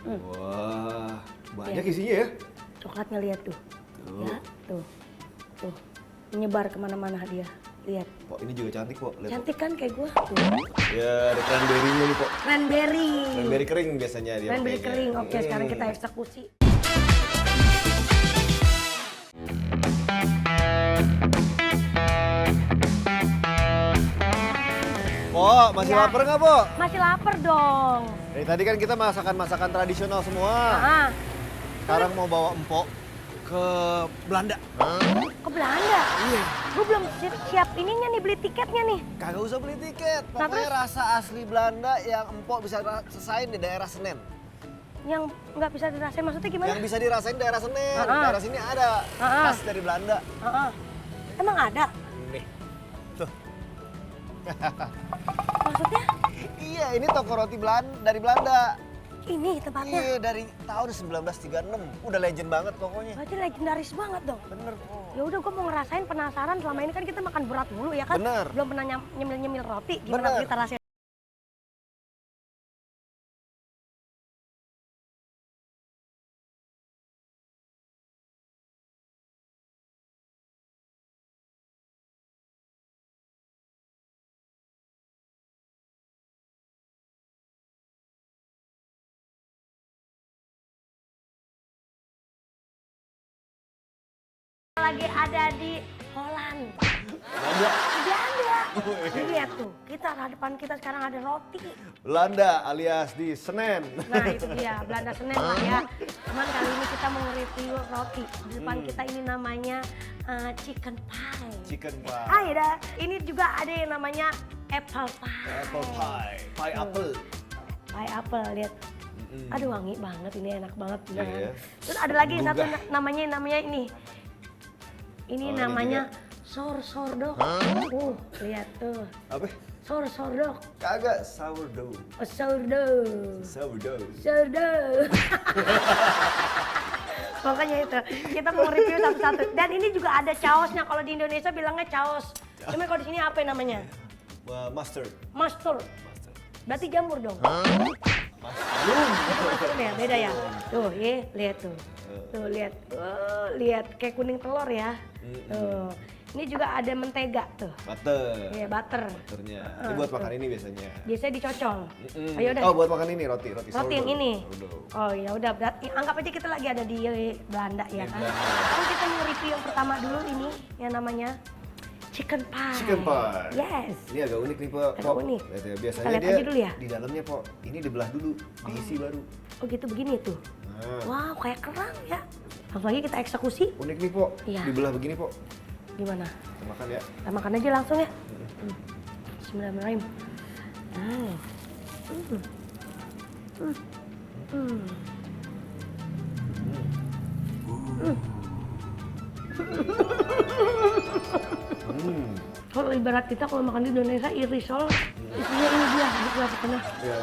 Wah, banyak Ya. isinya ya. Coklatnya lihat tuh. Tuh. Ya, tuh. Menyebar kemana-mana dia. Lihat. Pok, ini juga cantik, Pok. Lihat, Cantik kan kayak gua. Tuh. Pok. Ya, ada cranberry-nya nih, Pok. Cranberry. Cranberry kering biasanya dia Cranberry pakainya. kering. Oke, sekarang kita eksekusi. Pok, masih Ya. lapar nggak, Pok? Masih lapar dong. Dari tadi kan kita masakan-masakan tradisional semua. Ah, Sekarang mau bawa empok ke Belanda. ke Belanda. Iya. Gue belum siap ininya nih, beli tiketnya nih. Kagak usah beli tiket. Nah, Pokoknya terus? rasa asli Belanda yang empok bisa rasain di daerah Senen. Yang nggak bisa dirasain maksudnya gimana? Yang bisa dirasain daerah Senen. Ah. Daerah sini ada khas dari Belanda. Heeh. Emang ada? Nih. Tuh. Maksudnya Iya, ini toko roti dari Belanda. ini tempatnya? Iya, dari tahun 1936. Udah legend banget pokoknya. Berarti legendaris banget dong. Bener, Pok. Ya udah, gue mau ngerasain, penasaran. Selama ini kan kita makan berat mulu ya kan? Bener. Belum pernah nyemil-nyemil roti. Gimana Bener. kita rasain? Lagi ada di Holland. Belanda. Di Belanda. Lihat tuh, kita depan kita sekarang ada roti. Belanda alias di Senen. Nah itu dia, Belanda Senen lah ya. Cuman kali ini kita mau nge-review roti. Di depan kita ini namanya chicken pie. Chicken pie. Ada, ini juga ada yang namanya apple pie. Apple pie. Pie apple. Pie apple, lihat. Aduh wangi banget, ini enak banget. Iya, iya. Terus ada lagi yang satu Gugah. namanya ini. Ini Oh, ini namanya sourdog. Lihat tuh. Apa? Sourdog. Kagak sourdough. Oh, sourdog. Sourdough. Pokoknya itu, kita mau review satu-satu. Dan ini juga ada caosnya, kalau di Indonesia bilangnya caos. Cuma kalau di sini apa namanya? Mustard. Mustard. Mustard. Berarti jamur dong. Mushroom. Itu mushroom ya, beda ya. Tuh, lihat tuh. Tuh, lihat. Oh, lihat kayak kuning telur ya. Tuh. Ini juga ada mentega tuh. Butter. Iya, butter. Butternya. Ini buat makan ini biasanya. Biasanya dicocol. Ayo udah. Oh, buat makan ini roti Roti yang sourdough. ini. Sourdough. Oh ya udah, berarti anggap aja kita lagi ada di Belanda ya kan. Belanda. Sekarang kita mau review yang pertama dulu ini yang namanya chicken pie. Chicken pie. Yes. Ini agak unik nih, Pok. Agak unik. Lihat ya, biasanya Kita lihat dia aja dulu ya. di dalamnya, Pok. Ini dibelah dulu, diisi baru. Oh gitu, begini tuh. Nah, Wow, kayak kerang ya. Langsung aja kita eksekusi. unik nih, Pok. Iya. Dibelah begini, Pok. Gimana? Kita makan ya. Kita makan aja langsung ya. Bismillahirrahmanirrahim. Kalau ibarat kita kalau makan di Indonesia irisol, isinya ini dia, gitu pokoknya. Ya.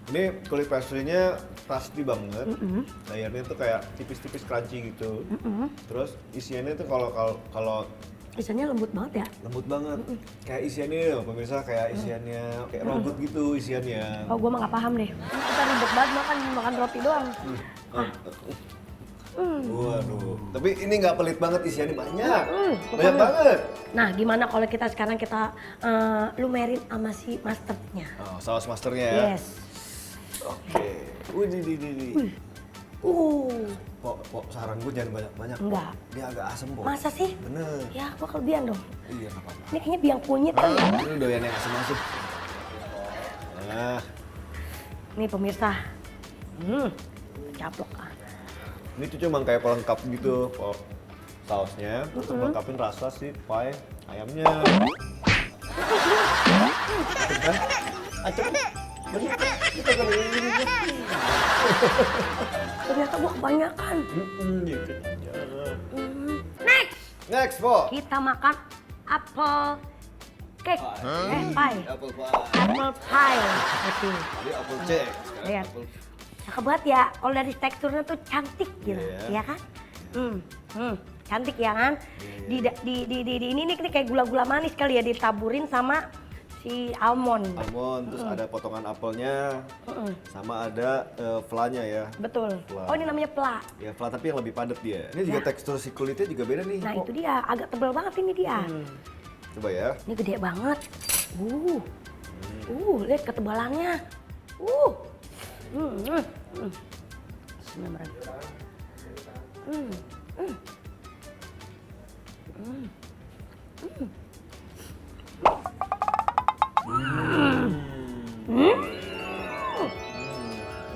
Ini kulit pastry-nya pasti banget. Layarnya tuh kayak tipis-tipis crunchy gitu. Terus isiannya tuh kalau Isinya lembut banget ya. lembut banget. Kayak isiannya loh, pemirsa, kayak isiannya kayak robot gitu isiannya. Oh, gua mah nggak paham deh. Kita ribet banget makan roti doang. Waduh. Tapi ini nggak pelit banget, isiannya banyak. Banyak pokoknya. banget. Nah, gimana kalau sekarang kita lumerin sama si mustardnya? Oh, saus masternya ya. Yes. Oke. Wih. Pok, saran gue jangan banyak-banyak. Enggak. Dia agak asem, Pok. Masa sih? Bener. Ya, gua kelebihan dong. Iya, nggak apa-apa. Ini kayaknya biang kunyit kan ya? Ini doyan yang asem-asem. Nah, Nih pemirsa. Caplok. ini tuh cuma kayak pelengkap gitu, Pok. Sausnya, terus melengkapin rasa si pie ayamnya. Ternyata gua kebanyakan. Dikit aja. Next, Next, Pok. kita makan apple cake. Pie. Apple pie. Apple pie. Oke. Jadi apple cake. Sekarang Lihat. apple. Cakep banget ya. Kalau dari teksturnya tuh cantik gitu, Iya. ya kan? Cantik ya kan? Di ini nih kayak gula-gula manis kali ya, ditaburin sama si si almond. Almond, terus ada potongan apelnya, sama ada flanya ya. Betul. Pla. Oh, ini namanya pla. Ya fla tapi yang lebih padat dia. Ini juga tekstur si kulitnya juga beda nih. Nah, Pok. itu dia, agak tebal banget ini dia. Coba ya. Ini gede banget. Lihat ketebalannya. Bismillahirrahmanirrahim.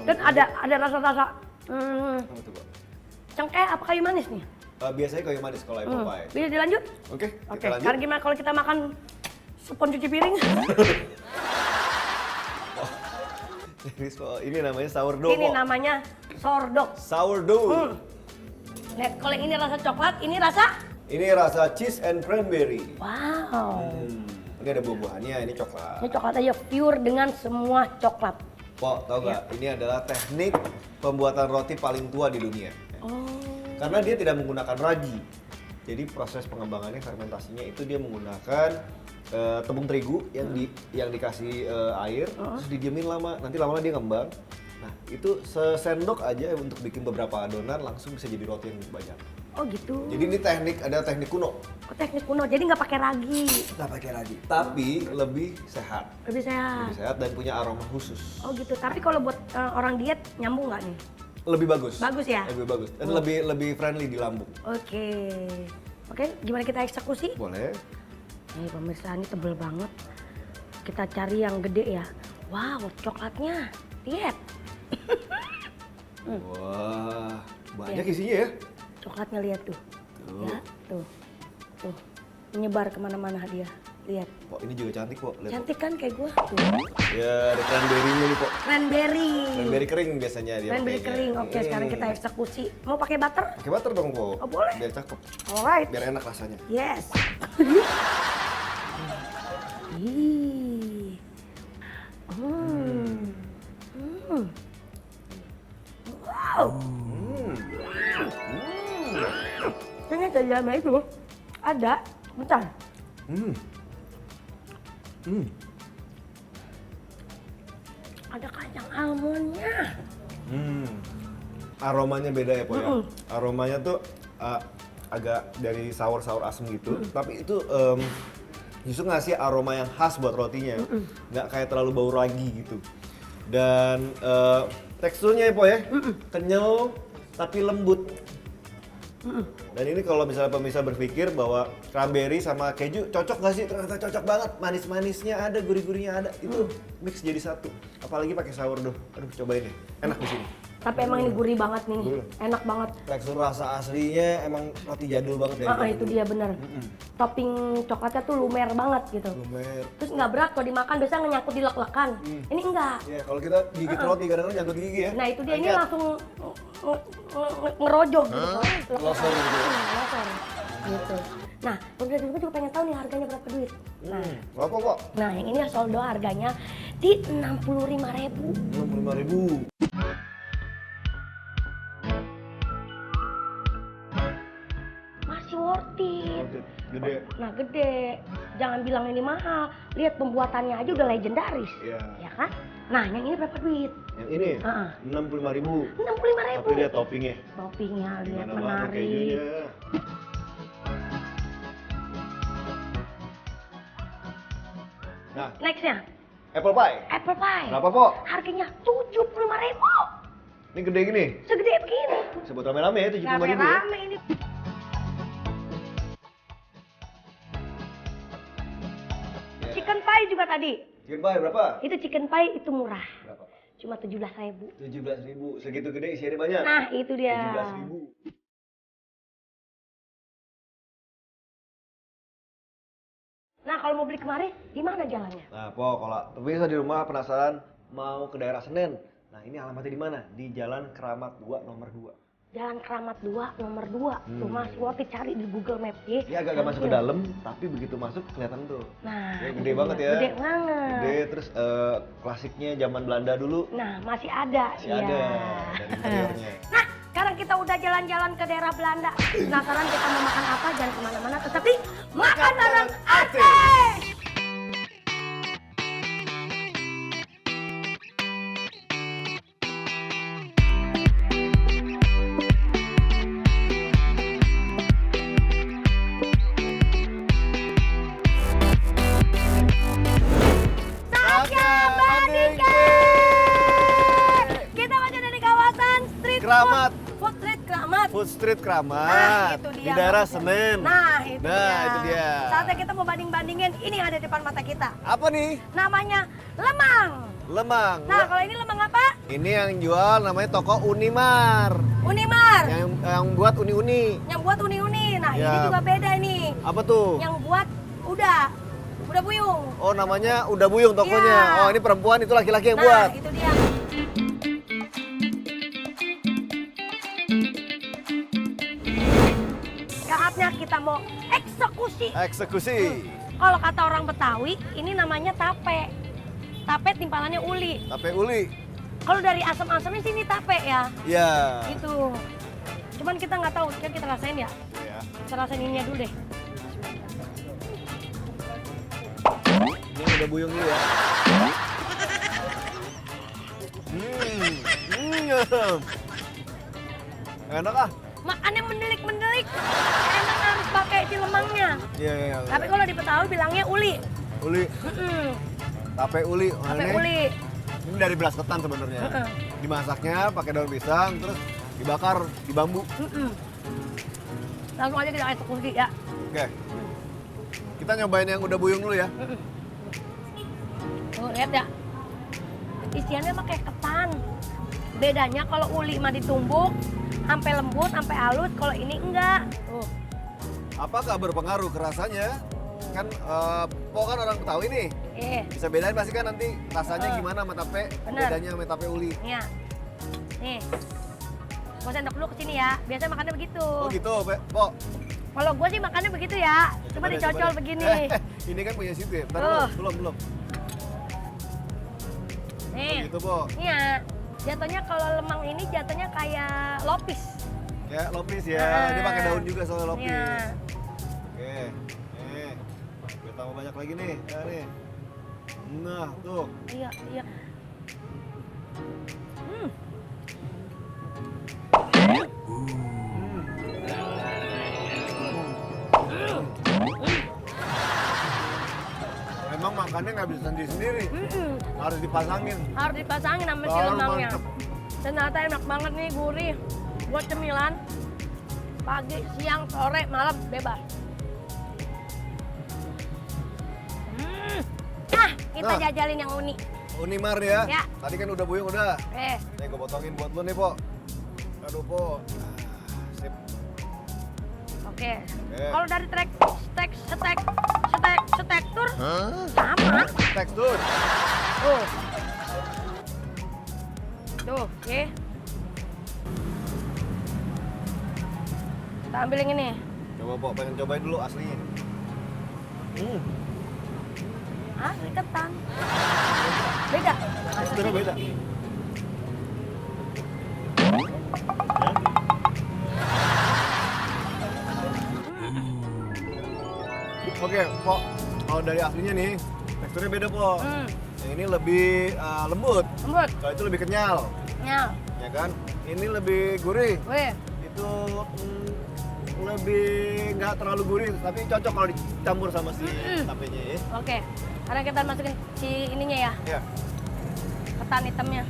Dan ada rasa-rasa Apa tuh, Pak? cengkeh apa kayu manis nih? Biasanya kayu manis kalau apple pie. Bisa dilanjut? Oke, Oke. kita lanjut. Sekarang gimana kalau kita makan spon cuci piring? Ini namanya sourdough. Ini Pok. namanya sourdough. Sourdough. Lihat, kalau yang ini rasa coklat, ini rasa Ini rasa cheese and cranberry. wow. Ini ada buah-buahannya, ini coklat. Ini coklat aja pure dengan semua coklat. Pok, tau gak? Ini adalah teknik pembuatan roti paling tua di dunia. Oh. Karena dia tidak menggunakan ragi. Jadi proses pengembangannya, fermentasinya itu dia menggunakan tepung terigu yang dikasih air, terus didiemin lama. Nanti lama-lama dia ngembang. Nah, itu sesendok aja untuk bikin beberapa adonan langsung bisa jadi roti yang banyak. Oh gitu. Jadi ini ada teknik kuno. Oh, teknik kuno, jadi nggak pakai ragi. Nggak pakai ragi, tapi lebih sehat. Lebih sehat. Lebih sehat dan punya aroma khusus. Oh gitu. Tapi kalau buat orang diet nyambung nggak nih? Lebih bagus. Bagus ya? Lebih bagus. Dan lebih friendly di lambung. Oke. Oke, gimana kita eksekusi? Boleh. Nih pemirsa, ini tebel banget. Kita cari yang gede ya. Wow, coklatnya. Lihat. Wah, banyak Iya. isinya ya. Coklatnya lihat tuh. Tuh. Ya, tuh. Tuh. Menyebar kemana-mana dia. Lihat. Pok, ini juga cantik, Pok. Lihat, Pok. Cantik kan kayak gua? Tuh. Ya, ada cranberry-nya nih, Pok. Cranberry. Cranberry kering biasanya dia Cranberry pakainya. kering. Oke, sekarang kita eksekusi. Mau pakai butter? Pakai butter dong, Pok. Oh, boleh. Biar cakep. Alright. Biar enak rasanya. Yes. Ih. Wow. Ternyata di dalamnya itu ada, bentar. Ada kacang almondnya. Aromanya beda ya, Pok ya. Aromanya tuh agak dari sour asem gitu, tapi itu justru ngasih aroma yang khas buat rotinya. Nggak kayak terlalu bau ragi gitu. Dan teksturnya ya, Pok ya, kenyal tapi lembut. Dan ini kalau misalnya pemirsa berpikir bahwa cranberry sama keju cocok nggak sih? Ternyata cocok banget. Manis-manisnya ada, gurih-gurihnya ada. Itu mix jadi satu. Apalagi pakai sourdough. Aduh, cobain deh. Enak di sini. Tapi emang ini gurih banget nih, Gurih. enak banget. Tekstur rasa aslinya emang roti jadul banget ya. Itu dia bener. Topping coklatnya tuh lumer banget gitu. Lumer. Terus nggak berat kalau dimakan, biasanya nyangkut di lek-lekan. Ini enggak. Ya, kalau kita gigit roti kadang-kadang nyangkut gigi ya. Nah itu dia, ini Angkat. langsung ngerojok gitu. Losor gitu ya. Losor. Gitu. Nah, pemirsa gue juga pengen tahu nih harganya berapa duit. Berapa, Pok? Nah yang ini sourdough harganya di 65.000. 65.000. Masih worth it. Gede. Nah gede, jangan bilang ini mahal. Lihat pembuatannya aja udah legendaris, Iya. ya kan? Nah yang ini berapa duit? Yang ini Heeh. 65.000. 65.000. Tapi lihat toppingnya. Toppingnya lihat Gimana banget menarik. kejunya. Nah, Nextnya apple pie. apple pie. Berapa, Pok? Harganya 75.000. Ini gede gini. Segede begini. Sebut rame-rame ya, 75.000 ya. Rame ini. Chicken pie juga tadi. Chicken pie berapa? Itu chicken pie itu murah. Berapa? Cuma 17.000. 17.000. Segitu gede isiannya banyak. Nah itu dia. 17.000. Nah kalau mau beli kemari, di mana jalannya? Nah, Pok, kalau pemirsa di rumah penasaran mau ke daerah Senen. Nah, ini alamatnya di mana? Di Jalan Keramat 2 nomor 2. Jalan Keramat 2 nomor 2. Tuh masih worth it, cari di Google Maps ya. Ini agak masuk ke dalam, tapi begitu masuk kelihatan tuh. Nah, Ya, itu gede banget dia. ya. Gede banget. Gede, terus klasiknya zaman Belanda dulu. Nah, masih ada. Masih ada dari interiornya. Nah, sekarang kita udah jalan-jalan ke daerah Belanda. Penasaran kita mau makan apa? Jangan kemana-mana, tetapi makan bareng Ate! Keramat. Food Street Keramat. Food Street Nah, Keramat. itu dia. Di daerah maksudnya. Senen. Nah, itu Itu dia. Saatnya kita mau banding-bandingin ini yang ada di depan mata kita. Apa nih? Namanya lemang. Lemang. Nah, kalau ini lemang apa? Ini yang jual namanya toko Unimar. Unimar. Yang buat uni-uni. Yang buat uni-uni. Nah, Ya. ini juga beda ini. Apa tuh? Yang buat udah buyung. Oh, namanya Udah Buyung tokonya. Iya. Oh, ini perempuan, itu laki-laki yang Nah, buat. itu dia. Saatnya kita mau eksekusi. Eksekusi. Kalau kata orang Betawi, ini namanya tape. Tape timpalannya uli. Tape uli. Kalau dari asam-asamnya sih ini tape ya. Ya. Gitu. Cuman kita nggak tahu, kita rasain ya. Ya. Kita rasain ininya dulu deh. Ini Udah Buyung dulu ya. Enak ah. Makannya mendelik-mendelik. Enak harus pakai si lemangnya. Iya, iya. Tapi kalau di Betawi bilangnya uli. Uli. Mm-mm. Tape uli. Oh, Tape ini. uli. Ini dari belas ketan sebenarnya. Heeh. Dimasaknya pakai daun pisang, terus dibakar di bambu. Mm-mm. Langsung aja kita eksekusi ya. Oke. Kita nyobain yang Udah Buyung dulu ya. Tuh, lihat ya. Isiannya pakai ketan. Bedanya kalau uli mah ditumbuk, sampai lembut, sampai halus. Kalau ini enggak. Tuh. Apakah berpengaruh ke rasanya? Kan Po kan orang Betawi nih. Bisa bedain pasti kan nanti rasanya gimana sama tape, Bener. bedanya sama tape uli. Iya. Nih. Gua sendok dulu ke sini ya. Biasanya makannya begitu. Oh gitu, Po. Kalau gua sih makannya begitu ya. Cuma Coba deh, dicocol coba deh. begini. Ini kan punya situ ya. Bentar, Tuh. belum. Nih. Oh gitu, Po. Iya. Jatuhnya kalau lemang ini jatuhnya kayak lopis. Kayak lopis ya. Ah. Dia pakai daun juga soalnya lopis. Iya. Oke. Nih. Biar tambah banyak lagi nih. Ya, nih. Nah, tuh. Iya. Hmm. Emang makannya nggak bisa sendiri-sendiri. Mm-mm. Harus dipasangin. Harus dipasangin sama si Baru lemangnya. mantep. Ternyata enak banget nih, gurih. Buat cemilan. Pagi, siang, sore, malam bebas. Kita Nah. jajalin yang unik. Unimar ya. Ya. Tadi kan Udah Buyung udah. Eh, Nih gue potongin buat lu nih, Po. Aduh, Po. Sip. oke. Oke. Kalau dari tekstur sama. Tekstur. Tuh. Tuh, oke. Kita ambil yang ini. Coba, Po, pengen cobain dulu aslinya. Asli ketan. Beda. Teksturnya beda. Oke, Po. Kalau dari aslinya nih, teksturnya beda, Po. Hmm, Yang ini lebih lembut. lembut. Kalau itu lebih kenyal, Nyal. ya kan? Ini lebih gurih. Weh. Itu lebih nggak terlalu gurih, tapi cocok kalau dicampur sama si tapenya ya. Oke. Sekarang kita masukin si ininya ya, Ya. ketan hitamnya.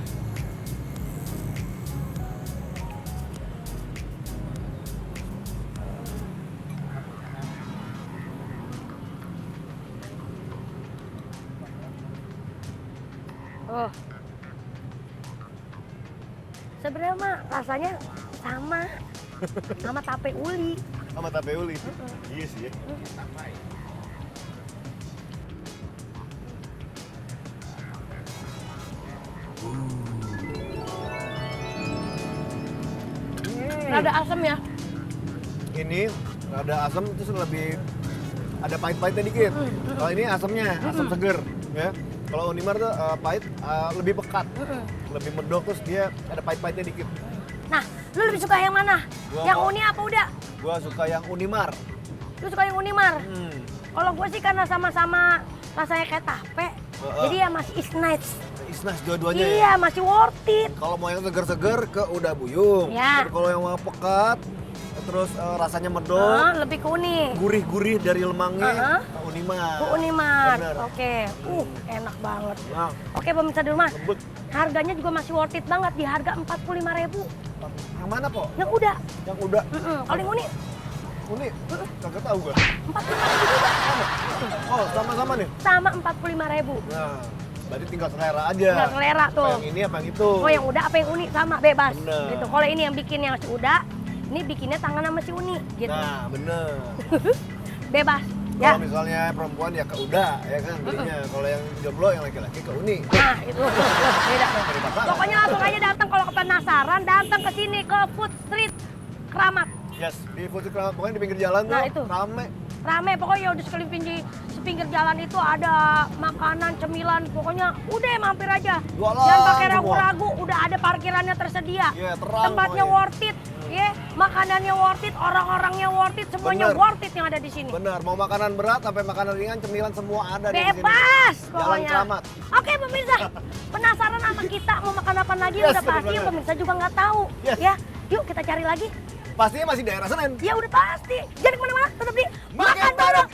Oh. Sebenarnya mah rasanya sama tape uli. Sama tape uli. Iya sih ya. Rada asam ya. Ini rada asam terus lebih ada pahit-pahitnya dikit. Kalau ini asamnya, asam seger ya. Kalau Unimar tuh pahit, lebih pekat, lebih medok terus dia ada pahit-pahitnya dikit. Nah, lu lebih suka yang mana? Gua Yang mau- uni apa udah? Gua suka yang Unimar. Lu suka yang Unimar? Hmm. Kalau gue sih karena sama-sama rasanya kayak tape, jadi ya masih is nice. Isnas dua-duanya ya. Iya, masih worth it. Kalau mau yang seger-seger ke Udah Buyung. Ya. Tapi kalau yang mau pekat, terus rasanya medok, Lebih ke uni. gurih-gurih dari lemangnya, Ke Unimar. Unimar. Bener. Oke. Enak banget. Nah, Oke, pemirsa di rumah. lembut. Harganya juga masih worth it banget di harga 45.000. Yang mana kok? Yang udah. Yang udah. Kalau yang uni Uni, kagak tahu gua. 45.000 juga. Oh, sama-sama nih. Sama 45.000. Nah, berarti tinggal selera aja. Tinggal selera tuh. Yang ini apa yang itu? Oh yang udah apa yang uni sama bebas. Bener. Gitu. Kalau ini yang bikin yang si udah, ini bikinnya tangan sama si uni gitu. Nah, bener. Bebas. Ya. Kalau misalnya perempuan ya ke udah, ya kan belinya. Kalau yang jomblo yang laki-laki ke uni. Nah, itu beda tuh. Dari pasangan. Pokoknya langsung aja datang kalau penasaran, datang ke sini ke Food Street Kramat. Yes, di Food Street, pokoknya di pinggir jalan Nah, tuh itu. rame. Rame pokoknya udah sekeliling di sepinggir jalan itu ada makanan, cemilan, pokoknya udah mampir aja. Jualan Jangan pakai semua. ragu-ragu, udah ada parkirannya tersedia. Iya, terang Tempatnya pokoknya. worth it, ya. Makanannya worth it, orang-orangnya worth it, semuanya Bener. worth it yang ada di sini. Bener, mau makanan berat sampai makanan ringan, cemilan semua ada di sini. Bebas Jalan pokoknya. Kramat. Oke pemirsa, penasaran sama kita mau makan apa lagi Yes, udah bener pasti banget. pemirsa juga nggak tahu. Yes. Ya, yuk kita cari lagi. Pastinya masih daerah Senen. Ya udah pasti. Jangan kemana-mana, tetap di Makan Bareng